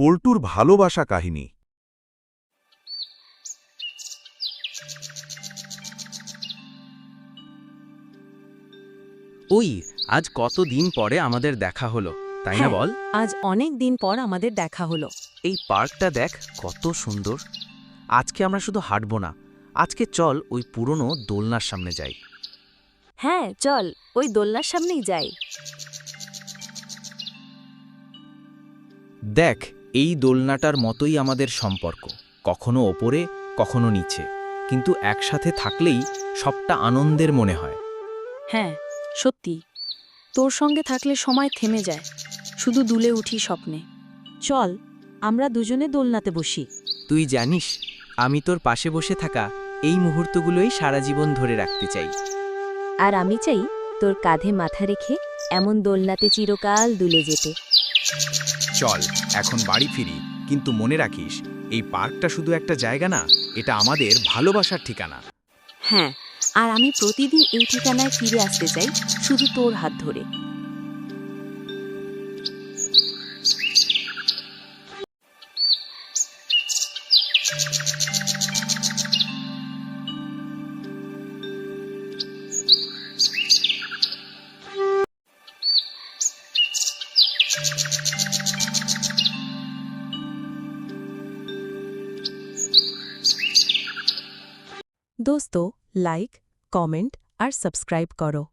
পল্টুর ভালোবাসা কাহিনী। ওই আজ কতদিন পরে আমাদের দেখা হলো, তাই না বল? আজ অনেক দিন পর আমাদের দেখা হলো। এই পার্কটা দেখ কত সুন্দর। আজকে আমরা শুধু হাঁটবো না, আজকে চল ওই পুরনো দোলনার সামনে যাই। হ্যাঁ চল, ওই দোলনার সামনেই যাই। দেখ, এই দোলনাটার মতোই আমাদের সম্পর্ক, কখনো ওপরে কখনো নিচে, কিন্তু একসাথে থাকলেই সবটা আনন্দের মনে হয়। হ্যাঁ সত্যি, তোর সঙ্গে থাকলে সময় থেমে যায়, শুধু দুলে উঠি স্বপ্নে। চল আমরা দুজনে দোলনাতে বসি। তুই জানিস, আমি তোর পাশে বসে থাকা এই মুহূর্তগুলোই সারা জীবন ধরে রাখতে চাই। আর আমি চাই তোর কাঁধে মাথা রেখে এমন দোলনাতে চিরকাল দুলে যেতে। চল এখন বাড়ি ফিরি, কিন্তু মনে রাখিস এই পার্কটা শুধু একটা জায়গা না, এটা আমাদের ভালোবাসার ঠিকানা। হ্যাঁ, আর আমি প্রতিদিন এই ঠিকানায় ফিরে আসতে চাই, শুধু তোর হাত ধরে। দোস্তো, লাইক, কমেন্ট আর সাবস্ক্রাইব করো।